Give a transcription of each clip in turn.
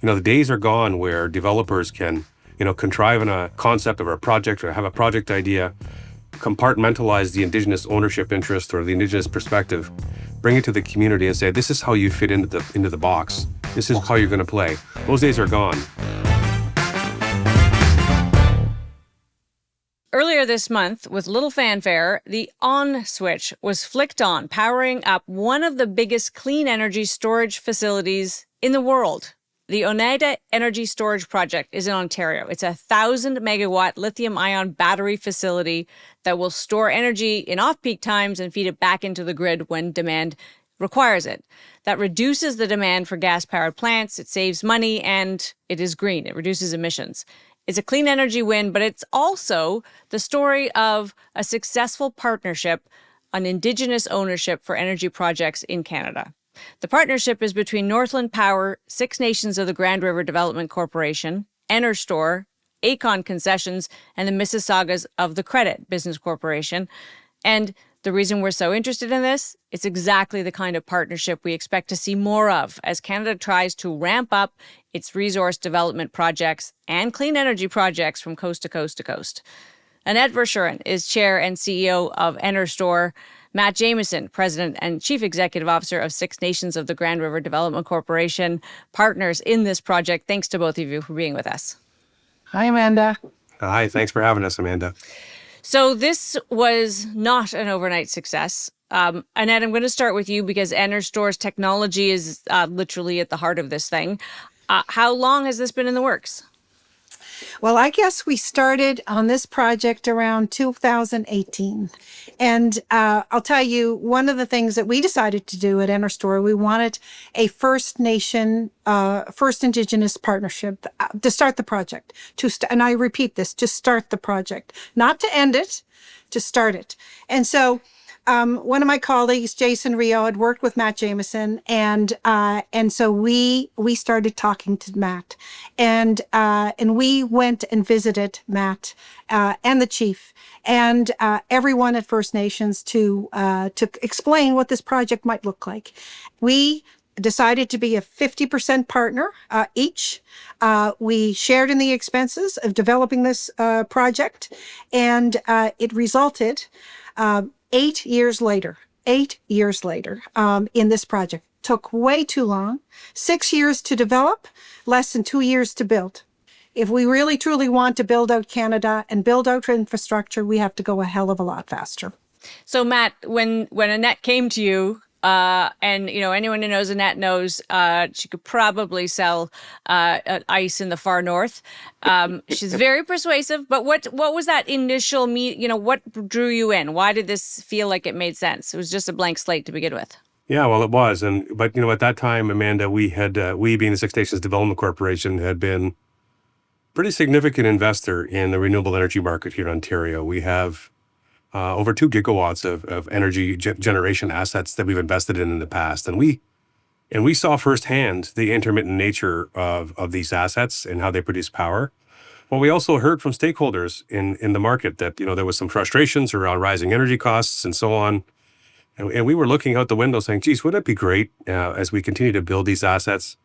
The days are gone where developers can, contrive on a concept of a project or have a project idea, compartmentalize the Indigenous ownership interest or the Indigenous perspective, bring it to the community and say, this is how you fit into the box. This is how you're going to play. Those days are gone. Earlier this month, with little fanfare, the on switch was flicked on, powering up one of the biggest clean energy storage facilities in the world. The Oneida Energy Storage Project is in Ontario. It's a 1,000-megawatt lithium-ion battery facility that will store energy in off-peak times and feed it back into the grid when demand requires it. That reduces the demand for gas-powered plants, it saves money, and it is green. It reduces emissions. It's a clean energy win, but it's also the story of a successful partnership on Indigenous ownership for energy projects in Canada. The partnership is between Northland Power, Six Nations of the Grand River Development Corporation, NRStor, Aecon Concessions, and the Mississaugas of the Credit Business Corporation. And the reason we're so interested in this, it's exactly the kind of partnership we expect to see more of as Canada tries to ramp up its resource development projects and clean energy projects from coast to coast to coast. Annette Verschuren is Chair and CEO of NRStor. Matt Jamieson, President and Chief Executive Officer of Six Nations of the Grand River Development Corporation, partners in this project. Thanks to both of you for being with us. Hi, Amanda. Hi, thanks for having us, Amanda. So this was not an overnight success. Annette, I'm going to start with you because NRStor's technology is literally at the heart of this thing. How long has this been in the works? Well, I guess we started on this project around 2018. And I'll tell you, one of the things that we decided to do at NRStor, we wanted a First Nation, First Indigenous partnership to start the project. And I repeat this, to start the project. Not to end it, to start it. And so one of my colleagues, Jason Rio, had worked with Matt Jamieson, and so we started talking to Matt, and we went and visited Matt and the chief and everyone at First Nations to explain what this project might look like. We decided to be a 50% partner each. We shared in the expenses of developing this project, and it resulted 8 years later, in this project. Took way too long. 6 years to develop, less than 2 years to build. If we really truly want to build out Canada and build out infrastructure, we have to go a hell of a lot faster. So Matt, when Annette came to you, and anyone who knows Annette knows she could probably sell ice in the far north. She's very persuasive. But what was that initial what drew you in? Why did this feel like it made sense? It was just a blank slate to begin with. Yeah, well, it was. But at that time, Amanda, we being the Six Nations Development Corporation, had been a pretty significant investor in the renewable energy market here in Ontario. We have over 2 gigawatts of energy generation assets that we've invested in the past. And we saw firsthand the intermittent nature of these assets and how they produce power. Well, we also heard from stakeholders in the market that, there was some frustrations around rising energy costs and so on. And we were looking out the window saying, geez, wouldn't it be great as we continue to build these assets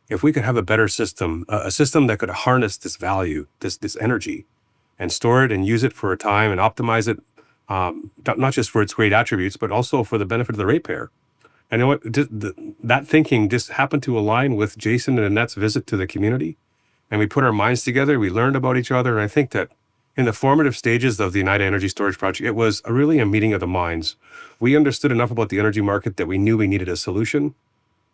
if we could have a better system, a system that could harness this value, this energy, and store it and use it for a time and optimize it, not just for its great attributes, but also for the benefit of the ratepayer. And that thinking just happened to align with Jason and Annette's visit to the community. And we put our minds together, we learned about each other. And I think that in the formative stages of the Oneida Energy Storage Project, it was really a meeting of the minds. We understood enough about the energy market that we knew we needed a solution.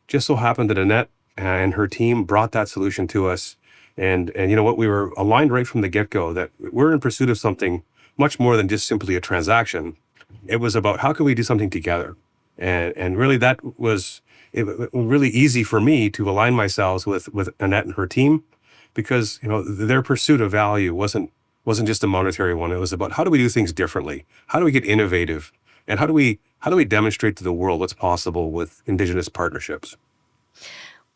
Just so happened that Annette and her team brought that solution to us. And you know what, we were aligned right from the get-go that we're in pursuit of something much more than just simply a transaction. It was about how can we do something together? And really that was really easy for me to align myself with Annette and her team, because their pursuit of value wasn't just a monetary one. It was about how do we do things differently? How do we get innovative? And how do we demonstrate to the world what's possible with Indigenous partnerships?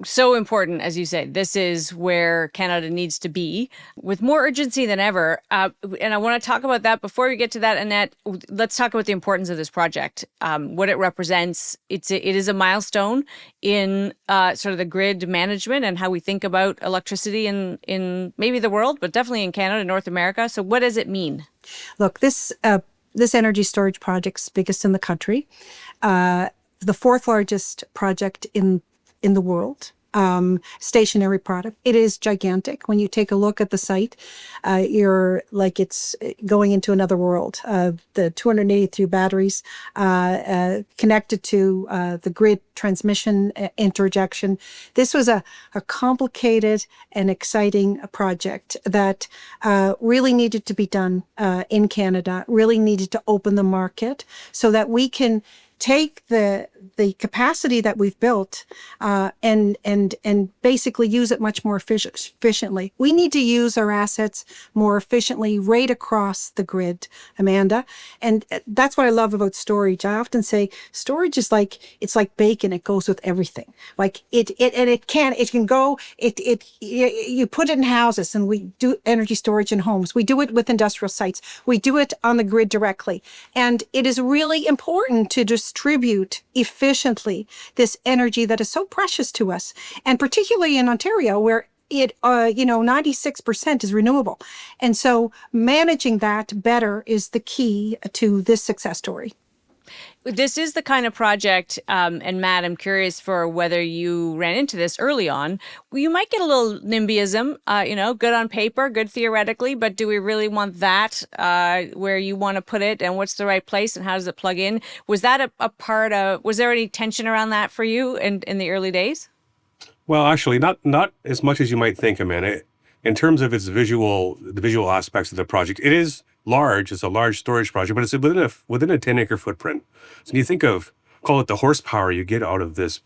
So important, as you say. This is where Canada needs to be with more urgency than ever. And I want to talk about that. Before we get to that, Annette, let's talk about the importance of this project, what it represents. It is a milestone in sort of the grid management and how we think about electricity in maybe the world, but definitely in Canada, North America. So what does it mean? Look, this energy storage project's biggest in the country, the fourth largest project in the world. Stationary product. It is gigantic. When you take a look at the site, you're like it's going into another world. The 283 batteries connected to the grid transmission interjection. This was a complicated and exciting project that really needed to be done in Canada, really needed to open the market so that we can take the capacity that we've built and basically use it much more efficiently. We need to use our assets more efficiently right across the grid, Amanda. And that's what I love about storage. I often say storage is it's like bacon. It goes with everything. Like you put it in houses, and we do energy storage in homes. We do it with industrial sites. We do it on the grid directly. And it is really important to distribute efficiently this energy that is so precious to us, and particularly in Ontario, where 96% is renewable. And so managing that better is the key to this success story. This is the kind of project, and Matt, I'm curious for whether you ran into this early on. You might get a little NIMBYism, good on paper, good theoretically, but do we really want that where you want to put it, and what's the right place, and how does it plug in? Was that a part of, was there any tension around that for you in the early days? Well, actually, not as much as you might think, Amanda. In terms of the visual aspects of the project, it is large. It's a large storage project, but it's within a 10-acre footprint. So when you think of, call it the horsepower you get out of this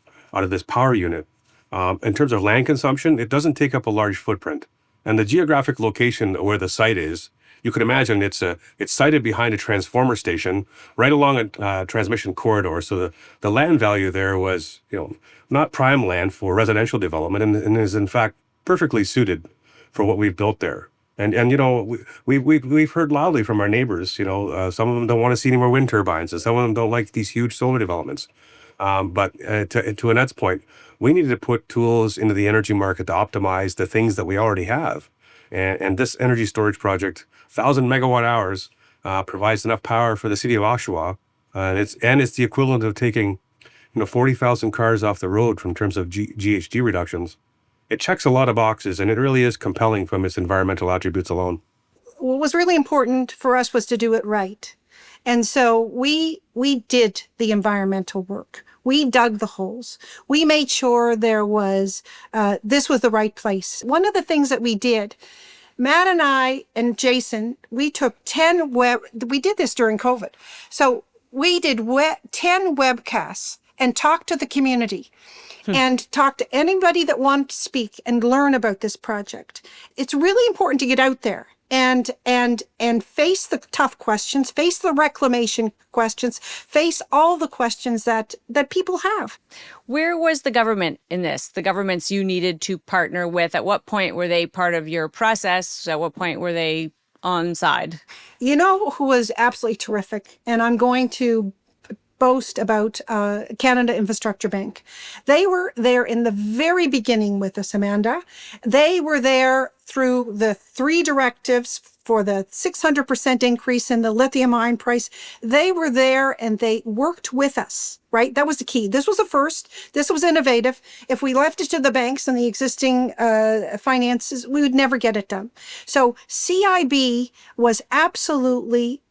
power unit, in terms of land consumption, it doesn't take up a large footprint. And the geographic location where the site is, you could imagine it's sited behind a transformer station right along a transmission corridor. So the land value there was, not prime land for residential development, and is in fact perfectly suited for what we've built there. And we've heard loudly from our neighbors. Some of them don't want to see any more wind turbines, and some of them don't like these huge solar developments. But to Annette's point, we needed to put tools into the energy market to optimize the things that we already have. And this energy storage project, 1,000 megawatt hours, provides enough power for the city of Oshawa, and it's the equivalent of taking 40,000 cars off the road in terms of GHG reductions. It checks a lot of boxes, and it really is compelling from its environmental attributes alone. What was really important for us was to do it right. And so we did the environmental work. We dug the holes. We made sure this was the right place. One of the things that we did, Matt and I and Jason, we took we did this during COVID. So we did 10 webcasts and talked to the community. And talk to anybody that wanted to speak and learn about this project. It's really important to get out there and face the tough questions, face the reclamation questions, face all the questions that people have. Where was the government in this? The governments you needed to partner with? At what point were they part of your process? At what point were they on side? You know who was absolutely terrific, and I'm going to boast about Canada Infrastructure Bank. They were there in the very beginning with us, Amanda. They were there through the 3 directives for the 600% increase in the lithium ion price. They were there and they worked with us, right? That was the key. This was a first. This was innovative. If we left it to the banks and the existing finances, we would never get it done. So CIB was absolutely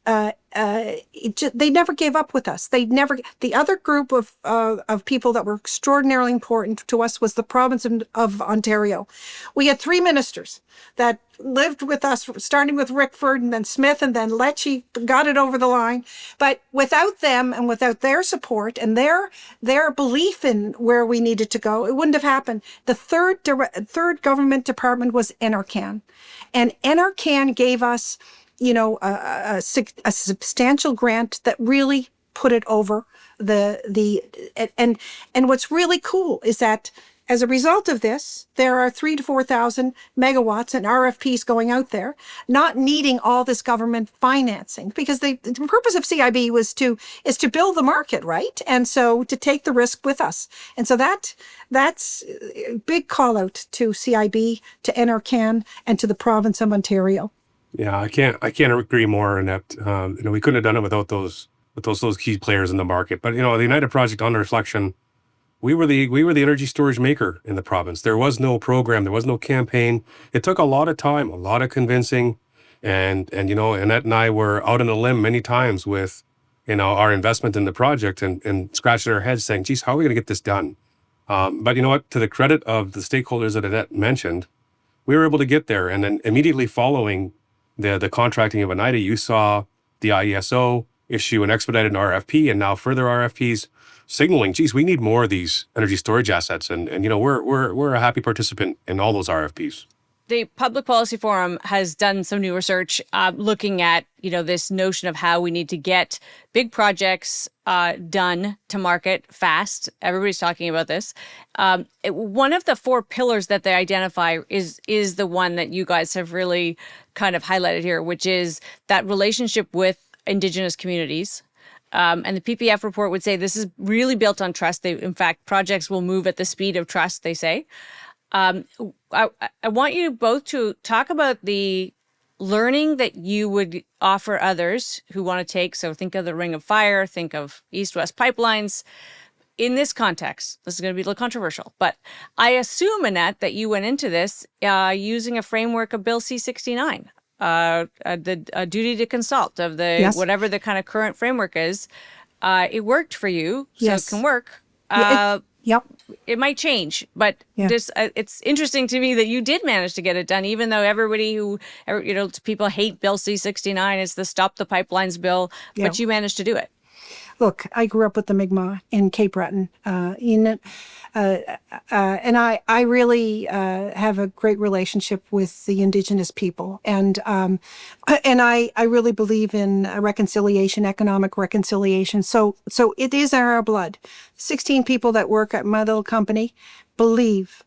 they never gave up with us. The other group of people that were extraordinarily important to us was the province of Ontario. We had 3 ministers that lived with us, starting with Rickford and then Smith and then Lecce, got it over the line. But without them and without their support and their belief in where we needed to go, it wouldn't have happened. The third government department was NRCan. And NRCan gave us a substantial grant that really put it over and what's really cool is that As a result of this, there are 3,000 to 4,000 megawatts and RFPs going out there, not needing all this government financing, because the purpose of CIB is to build the market, right? And so to take the risk with us. And so that's a big call out to CIB, to NRCan, and to the province of Ontario. Yeah, I can't agree more, Annette. We couldn't have done it without those key players in the market. But the Oneida project, on reflection, we were the energy storage maker in the province. There was no program, there was no campaign. It took a lot of time, a lot of convincing, and Annette and I were out on a limb many times with our investment in the project and scratching our heads saying, geez, how are we going to get this done? But you know what? To the credit of the stakeholders that Annette mentioned, we were able to get there. And then immediately following the contracting of Oneida, you saw the IESO issue an expedited RFP, and now further RFPs signaling, geez, we need more of these energy storage assets. And we're a happy participant in all those RFPs. The Public Policy Forum has done some new research looking at, this notion of how we need to get big projects done to market fast. Everybody's talking about this. One of the 4 pillars that they identify is the one that you guys have really kind of highlighted here, which is that relationship with Indigenous communities. And the PPF report would say this is really built on trust. In fact, projects will move at the speed of trust, they say. I want you both to talk about the learning that you would offer others who want to take. So think of the Ring of Fire, think of East-West pipelines. In this context, this is going to be a little controversial, but I assume, Annette, that you went into this using a framework of Bill C-69, the duty to consult of the Yes. whatever the kind of current framework is. It worked for you, so Yes. it can work. Yep. It might change, but Yeah. it's interesting to me that you did manage to get it done, even though everybody people hate Bill C-69. It's the Stop the Pipelines bill, Yeah. but you managed to do it. Look, I grew up with the Mi'kmaq in Cape Breton, and I really have a great relationship with the Indigenous people, and I really believe in reconciliation, economic reconciliation. So it is in our blood. 16 people that work at my little company believe,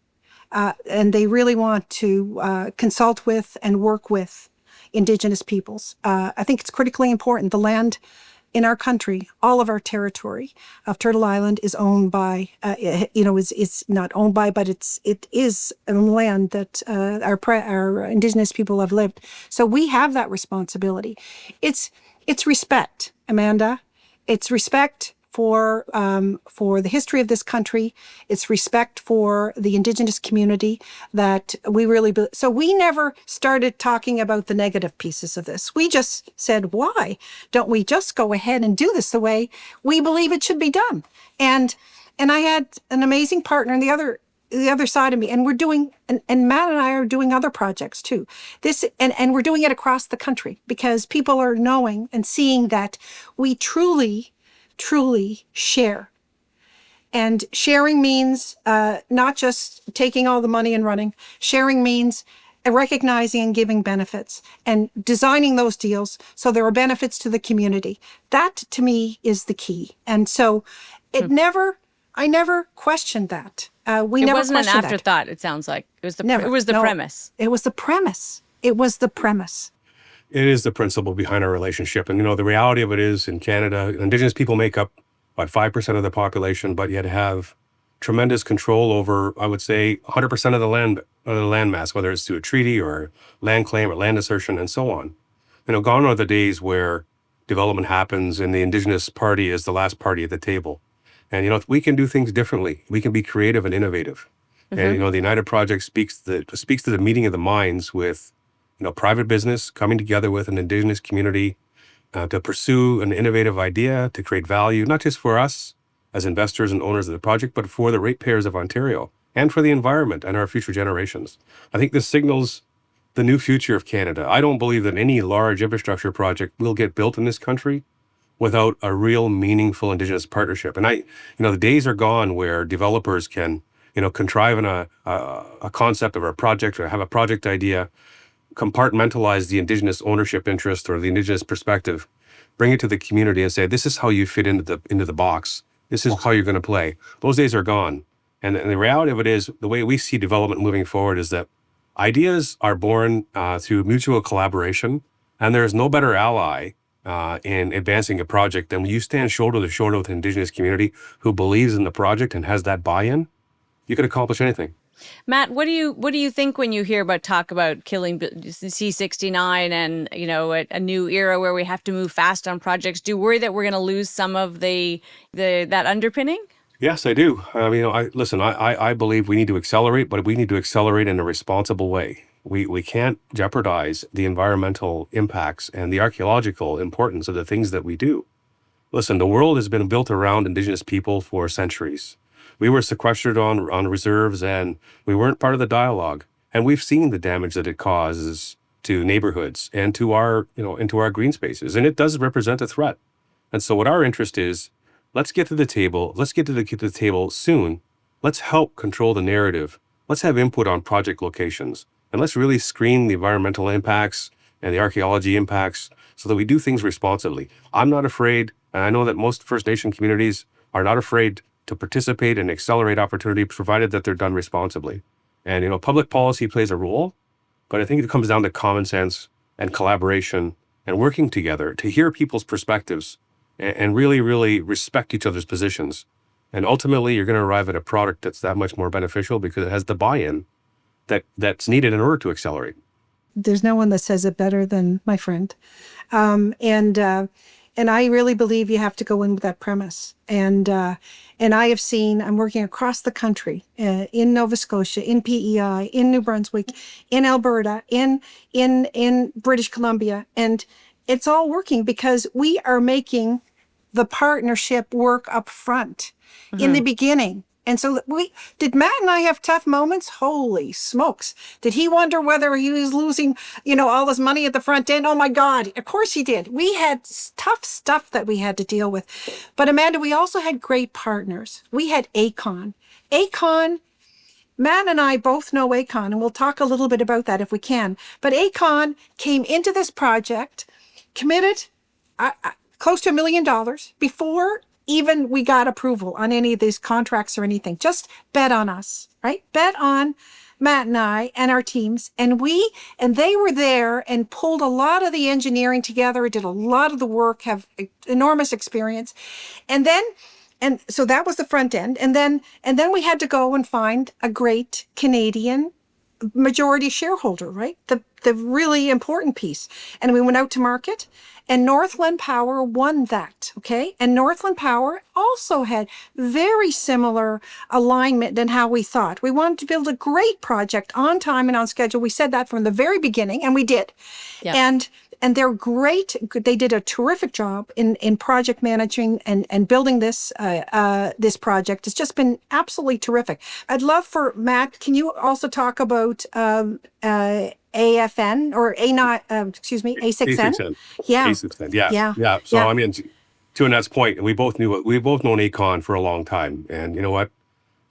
and they really want to consult with and work with Indigenous peoples. I think it's critically important. The land in our country, all of our territory of Turtle Island is owned by, it's not owned by, but it is a land that our Indigenous people have lived. So we have that responsibility. It's respect, Amanda. It's respect for the history of this country. It's respect for the Indigenous community that we really. So we never started talking about the negative pieces of this. We just said, why don't we just go ahead and do this the way we believe it should be done? And I had an amazing partner on the other side of me, and we're doing, and Matt and I are doing other projects too. And we're doing it across the country because people are knowing and seeing that we truly share. And sharing means not just taking all the money and running. Sharing means recognizing and giving benefits and designing those deals so there are benefits to the community. That, to me, is the key. And so I never questioned that. It wasn't an afterthought, it sounds like. It was the premise. It was the premise. It was the premise. It is the principle behind our relationship. And, the reality of it is in Canada, Indigenous people make up, 5% of the population, but yet have tremendous control over, I would say, 100% of the land mass, whether it's through a treaty or land claim or land assertion and so on. Gone are the days where development happens and the Indigenous party is the last party at the table. And, we can do things differently. We can be creative and innovative. Mm-hmm. And, the United Project speaks to the meeting of the minds with private business coming together with an Indigenous community to pursue an innovative idea, to create value, not just for us as investors and owners of the project, but for the ratepayers of Ontario and for the environment and our future generations. I think this signals the new future of Canada. I don't believe that any large infrastructure project will get built in this country without a real meaningful Indigenous partnership. And the days are gone where developers can, contrive on a concept of a project or have a project idea, compartmentalize the Indigenous ownership interest or the Indigenous perspective, bring it to the community and say, this is how you fit into the box. This is how you're going to play. Those days are gone. And the reality of it is, the way we see development moving forward is that ideas are born through mutual collaboration, and there is no better ally in advancing a project than when you stand shoulder to shoulder with an Indigenous community who believes in the project and has that buy-in. You can accomplish anything. Matt, what do you think when you hear about talk about killing C69 and a new era where we have to move fast on projects? Do you worry that we're going to lose some of that underpinning? Yes, I do. I believe we need to accelerate, but we need to accelerate in a responsible way. We can't jeopardize the environmental impacts and the archaeological importance of the things that we do. Listen, the world has been built around Indigenous people for centuries. We were sequestered on reserves, and we weren't part of the dialogue. And we've seen the damage that it causes to neighborhoods and to our, into our green spaces. And it does represent a threat. And so what our interest is, let's get to the table. Let's get to the table soon. Let's help control the narrative. Let's have input on project locations. And let's really screen the environmental impacts and the archaeology impacts so that we do things responsibly. I'm not afraid, and I know that most First Nation communities are not afraid to participate and accelerate opportunity, provided that they're done responsibly. And, public policy plays a role, but I think it comes down to common sense and collaboration and working together to hear people's perspectives and really, really respect each other's positions. And ultimately, you're going to arrive at a product that's that much more beneficial because it has the buy-in that's needed in order to accelerate. There's no one that says it better than my friend. And I really believe you have to go in with that premise. And I have seen, I'm working across the country, in Nova Scotia, in PEI, in New Brunswick, in Alberta, in British Columbia. And it's all working because we are making the partnership work up front in the beginning. And so Matt and I have tough moments? Holy smokes. Did he wonder whether he was losing, all his money at the front end? Oh my God. Of course he did. We had tough stuff that we had to deal with. But Amanda, we also had great partners. We had Aecon. Matt and I both know Aecon, and we'll talk a little bit about that if we can. But Aecon came into this project, committed close to $1 million before even we got approval on any of these contracts or anything. Just bet on us, right? Bet on Matt and I and our teams. And they were there and pulled a lot of the engineering together, did a lot of the work, have enormous experience. And so that was the front end. And then we had to go and find a great Canadian majority shareholder, right? The really important piece. And we went out to market, and Northland Power won that, okay? And Northland Power also had very similar alignment than how we thought. We wanted to build a great project on time and on schedule. We said that from the very beginning, and we did. Yep. And they're great. They did a terrific job in project managing and building this project. It's just been absolutely terrific. I'd love for Matt, can you also talk about AFN or A6N? A6N. Yeah. A6N. Yeah. So, yeah. To Annette's point, we've both known Aecon for a long time. And you know what?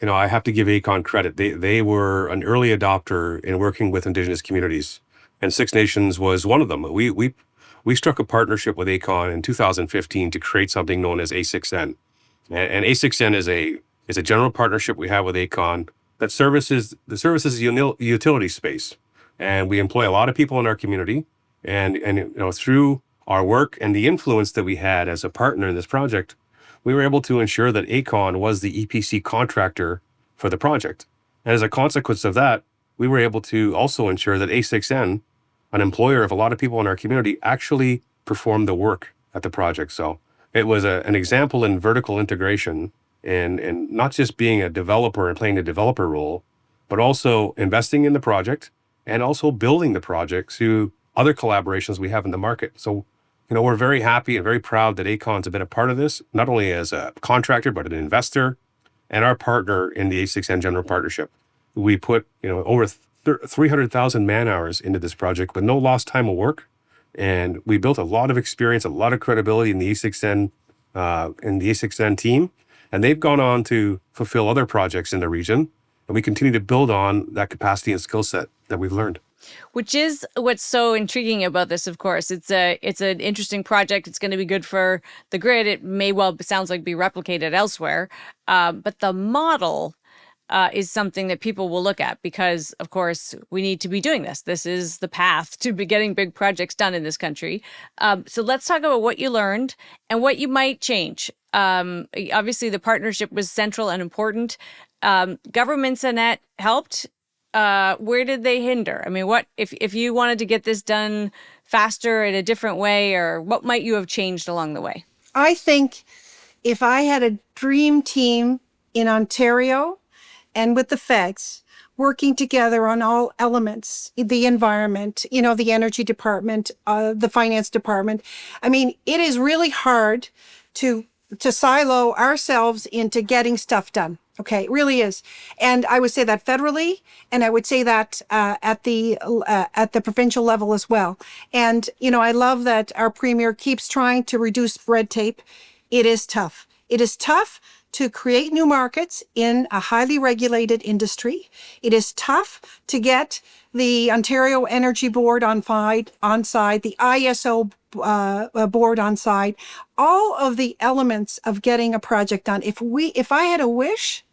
I have to give Aecon credit. They were an early adopter in working with Indigenous communities. And Six Nations was one of them. We struck a partnership with Aecon in 2015 to create something known as A6N. And A6N is a general partnership we have with Aecon that services the utility space. And we employ a lot of people in our community. And through our work and the influence that we had as a partner in this project, we were able to ensure that Aecon was the EPC contractor for the project. And as a consequence of that, we were able to also ensure that A6N, an employer of a lot of people in our community, actually performed the work at the project. So it was an example in vertical integration and not just being a developer and playing the developer role, but also investing in the project and also building the project through other collaborations we have in the market. So, we're very happy and very proud that Aecon's been a part of this, not only as a contractor, but an investor and our partner in the A6N General Partnership. We put, over 300,000 man hours into this project with no lost time of work. And we built a lot of experience, a lot of credibility in the A6N team. And they've gone on to fulfill other projects in the region. And we continue to build on that capacity and skill set that we've learned. Which is what's so intriguing about this, of course. It's an interesting project. It's going to be good for the grid. It may well, sounds like, be replicated elsewhere. But the model is something that people will look at because, of course, we need to be doing this. This is the path to be getting big projects done in this country. So let's talk about what you learned and what you might change. Obviously, the partnership was central and important. Governments, Annette, helped. Where did they hinder? I mean, what if you wanted to get this done faster in a different way, or what might you have changed along the way? I think if I had a dream team in Ontario and with the feds working together on all elements, the environment, the energy department, the finance department. I mean, it is really hard to silo ourselves into getting stuff done. Okay, it really is. And I would say that federally, and I would say that at the provincial level as well. And, I love that our premier keeps trying to reduce red tape. It is tough. It is tough to create new markets in a highly regulated industry. It is tough to get the Ontario Energy Board on side, the ISO board on side, all of the elements of getting a project done. If I had a wish,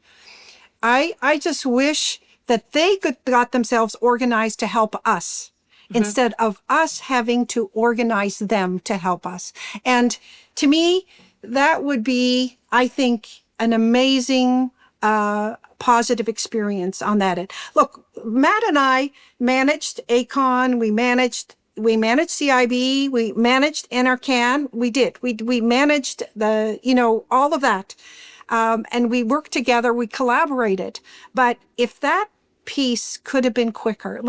I just wish that they got themselves organized to help us instead of us having to organize them to help us. And to me, that would be, I think, an amazing positive experience on that end. Look, Matt and I managed ACON, we managed CIB, we managed NRCan, we managed all of that. And we worked together, we collaborated. But if that piece could have been quicker,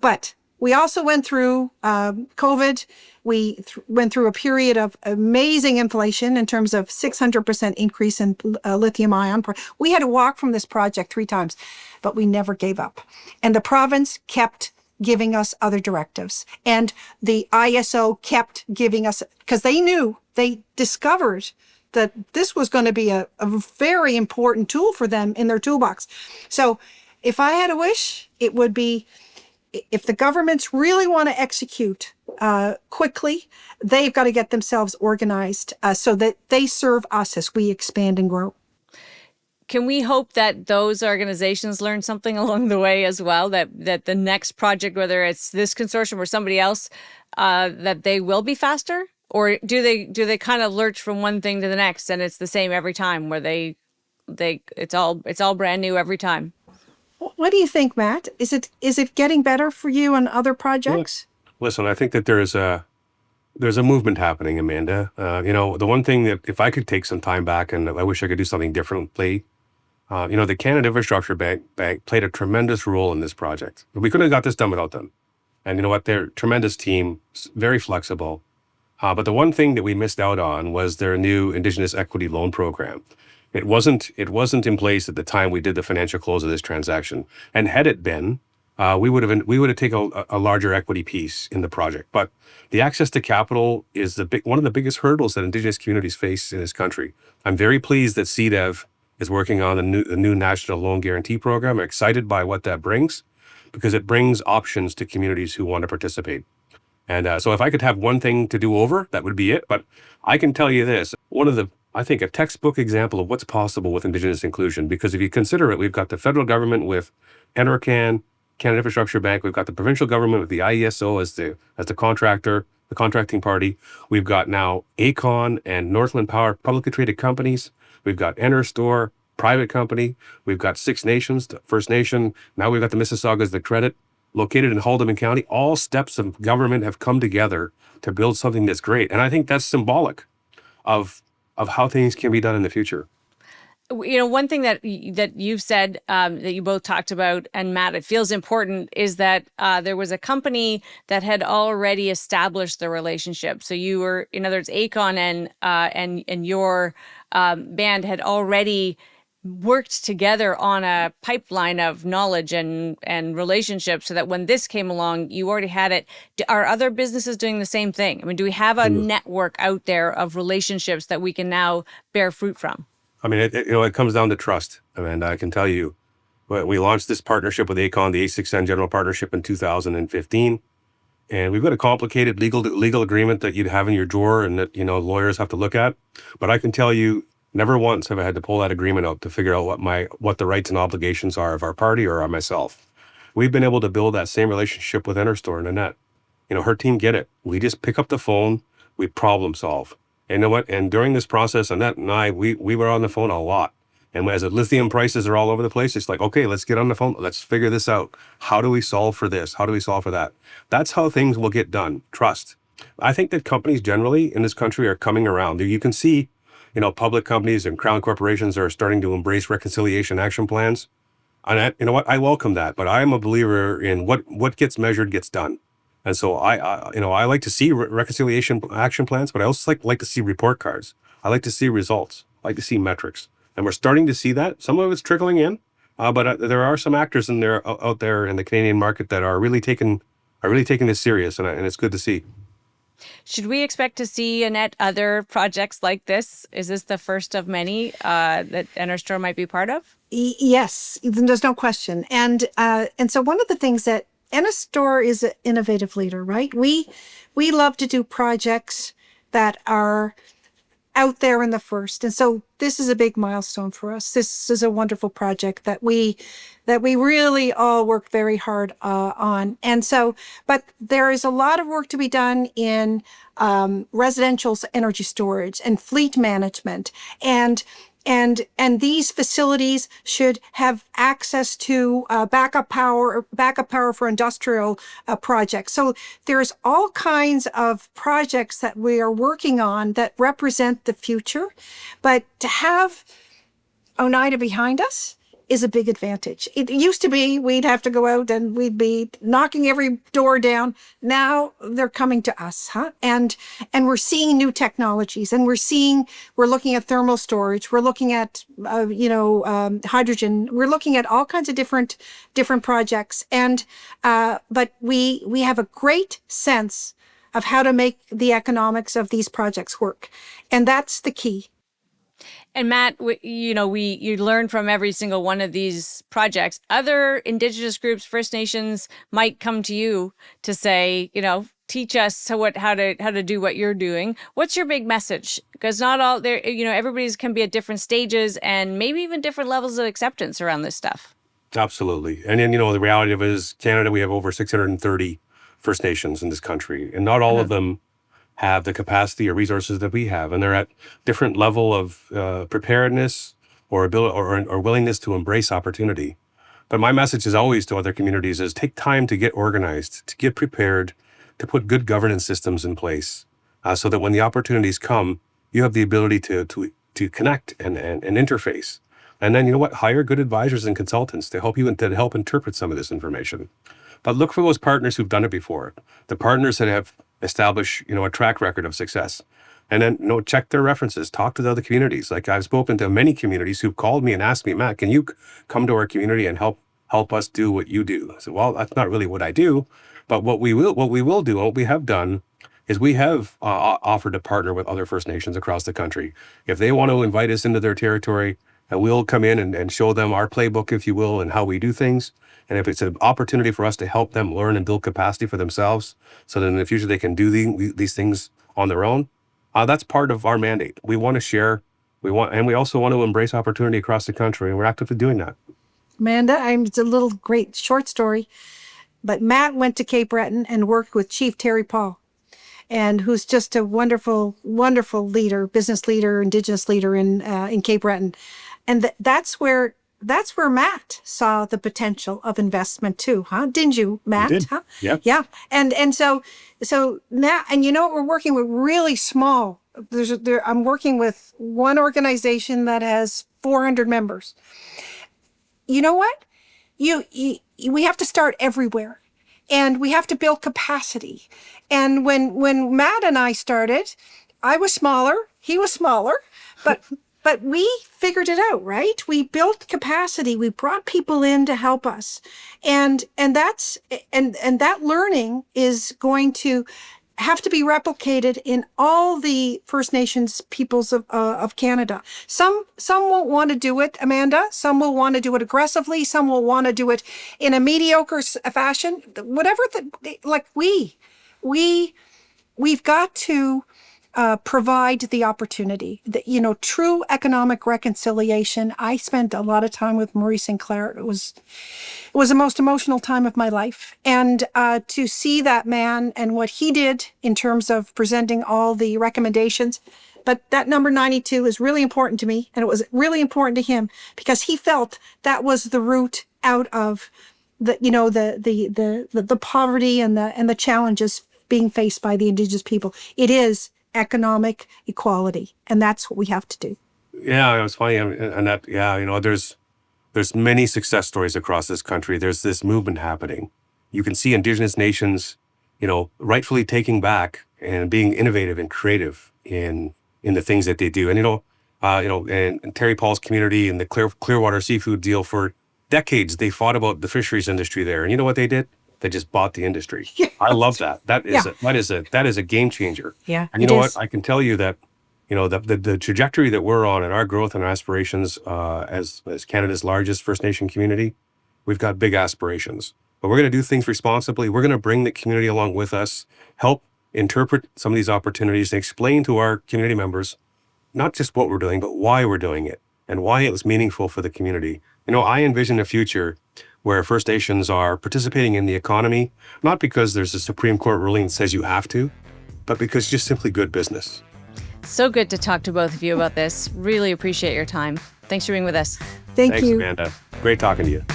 but we also went through COVID. We went through a period of amazing inflation in terms of 600% increase in lithium ion. We had to walk from this project 3 times, but we never gave up. And the province kept giving us other directives. And the ISO kept giving us, because they discovered that this was going to be a very important tool for them in their toolbox. So if I had a wish, it would be, if the governments really want to execute quickly, they've got to get themselves organized so that they serve us as we expand and grow. Can we hope that those organizations learn something along the way as well, that the next project, whether it's this consortium or somebody else, that they will be faster? Or do they kind of lurch from one thing to the next and it's the same every time, where it's all brand new every time? What do you think, Matt? Is it getting better for you on other projects? Listen, I think that there's a movement happening, Amanda. The one thing that if I could take some time back, and I wish I could do something differently, the Canada Infrastructure Bank played a tremendous role in this project. We couldn't have got this done without them. And you know what? They're a tremendous team, very flexible. But the one thing that we missed out on was their new Indigenous equity loan program. It wasn't in place at the time we did the financial close of this transaction. And had it been, we would have taken a larger equity piece in the project. But the access to capital is one of the biggest hurdles that Indigenous communities face in this country. I'm very pleased that CDEV is working on the new National Loan Guarantee Program. I'm excited by what that brings, because it brings options to communities who want to participate. And so if I could have one thing to do over, that would be it. But I can tell you this, I think a textbook example of what's possible with Indigenous inclusion, because if you consider it, we've got the federal government with NRCan, Canada Infrastructure Bank, we've got the provincial government with the IESO as the contractor, the contracting party. We've got now ACON and Northland Power, publicly traded companies. We've got NRStor, private company. We've got Six Nations, the First Nation. Now we've got the Mississaugas, the Credit, located in Haldimand County. All steps of government have come together to build something that's great. And I think that's symbolic of how things can be done in the future. One thing that you've said, that you both talked about, and Matt, it feels important, is that there was a company that had already established the relationship. So you were, in other words, ACON and your band had already worked together on a pipeline of knowledge and relationships, so that when this came along, you already had it. Are other businesses doing the same thing? I mean, do we have a network out there of relationships that we can now bear fruit from? I mean, it comes down to trust. And I can tell you, we launched this partnership with ACON, the A6N General Partnership, in 2015. And we've got a complicated legal agreement that you'd have in your drawer and that, lawyers have to look at. But I can tell you, Never once have I had to pull that agreement out to figure out what the rights and obligations are of our party or of myself. We've been able to build that same relationship with NRStor and Annette. Her team get it. We just pick up the phone, we problem solve. And you know what? And during this process, Annette and I, we were on the phone a lot. And as the lithium prices are all over the place, it's like, okay, let's get on the phone. Let's figure this out. How do we solve for this? How do we solve for that? That's how things will get done. Trust. I think that companies generally in this country are coming around. You can see, public companies and crown corporations are starting to embrace reconciliation action plans. And you know what? I welcome that. But I am a believer in what gets measured gets done. And so I like to see reconciliation action plans, but I also like to see report cards. I like to see results. I like to see metrics. And we're starting to see that. Some of it's trickling in, but there are some actors out there in the Canadian market that are really taking this serious, and it's good to see. Should we expect to see, Annette, other projects like this? Is this the first of many that NRStor might be part of? Yes, there's no question. And so one of the things that NRStor is an innovative leader, right? We love to do projects that are out there in the first. And so this is a big milestone for us. This is a wonderful project that we really all work very hard on. And so, but there is a lot of work to be done in residential energy storage and fleet management, and these facilities should have access to backup power for industrial projects. So there's all kinds of projects that we are working on that represent the future. But to have Oneida behind us is a big advantage. It used to be we'd have to go out and we'd be knocking every door down. Now they're coming to us, And we're seeing new technologies, and we're looking at thermal storage. We're looking at hydrogen. We're looking at all kinds of different projects, and but we have a great sense of how to make the economics of these projects work, and that's the key. And Matt, you learn from every single one of these projects. Other Indigenous groups, First Nations, might come to you to say, teach us how to do what you're doing. What's your big message? Because not all there, everybody's can be at different stages and maybe even different levels of acceptance around this stuff. Absolutely. And then, the reality of it is Canada, we have over 630 First Nations in this country, and not all of them have the capacity or resources that we have, and they're at different level of preparedness or ability or willingness to embrace opportunity. But my message is always to other communities is take time to get organized, to get prepared, to put good governance systems in place, so that when the opportunities come, you have the ability to connect and interface. And then hire good advisors and consultants to help you and to help interpret some of this information. But look for those partners who've done it before, the partners that have established, a track record of success. And then, check their references, talk to the other communities. Like I've spoken to many communities who've called me and asked me, Matt, can you come to our community and help us do what you do? I said, well, that's not really what I do, but what we will do, and what we have done is we have offered to partner with other First Nations across the country. If they want to invite us into their territory, and we'll come in and show them our playbook, if you will, and how we do things. And if it's an opportunity for us to help them learn and build capacity for themselves so that in the future they can do these things on their own, that's part of our mandate. We want to share, and we also want to embrace opportunity across the country, and we're actively doing that. Amanda, it's a little great short story, but Matt went to Cape Breton and worked with Chief Terry Paul, and who's just a wonderful, wonderful leader, business leader, Indigenous leader in Cape Breton. And that's where Matt saw the potential of investment too, Didn't you, Matt? Did. Huh? Yeah. And so now, and we're working with really small. I'm working with one organization that has 400 members. You know what? We have to start everywhere, and we have to build capacity. And when Matt and I started, I was smaller, he was smaller, but. But we figured it out, right? We built capacity. We brought people in to help us, and that learning is going to have to be replicated in all the First Nations peoples of Canada. Some won't want to do it, Amanda. Some will want to do it aggressively. Some will want to do it in a mediocre fashion. Whatever we've got to provide the opportunity. True economic reconciliation. I spent a lot of time with Maurice Sinclair. It was the most emotional time of my life. And to see that man and what he did in terms of presenting all the recommendations. But that number 92 is really important to me, and it was really important to him because he felt that was the route out of the poverty and the challenges being faced by the Indigenous people. It is economic equality, and that's what we have to do. Yeah, it was funny, Annette. Yeah, there's many success stories across this country. There's this movement happening. You can see Indigenous nations, rightfully taking back and being innovative and creative in the things that they do. And and Terry Paul's community and the Clearwater seafood deal, for decades they fought about the fisheries industry there. And you know what they did? They just bought the industry. Yeah. I love that. That is a game changer. Yeah. And you know what? I can tell you that the trajectory that we're on and our growth and our aspirations as Canada's largest First Nation community, we've got big aspirations. But we're going to do things responsibly. We're going to bring the community along with us, help interpret some of these opportunities, and explain to our community members not just what we're doing, but why we're doing it and why it was meaningful for the community. I envision a future where First Nations are participating in the economy, not because there's a Supreme Court ruling that says you have to, but because it's just simply good business. So good to talk to both of you about this. Really appreciate your time. Thanks for being with us. Thanks, Amanda. Great talking to you.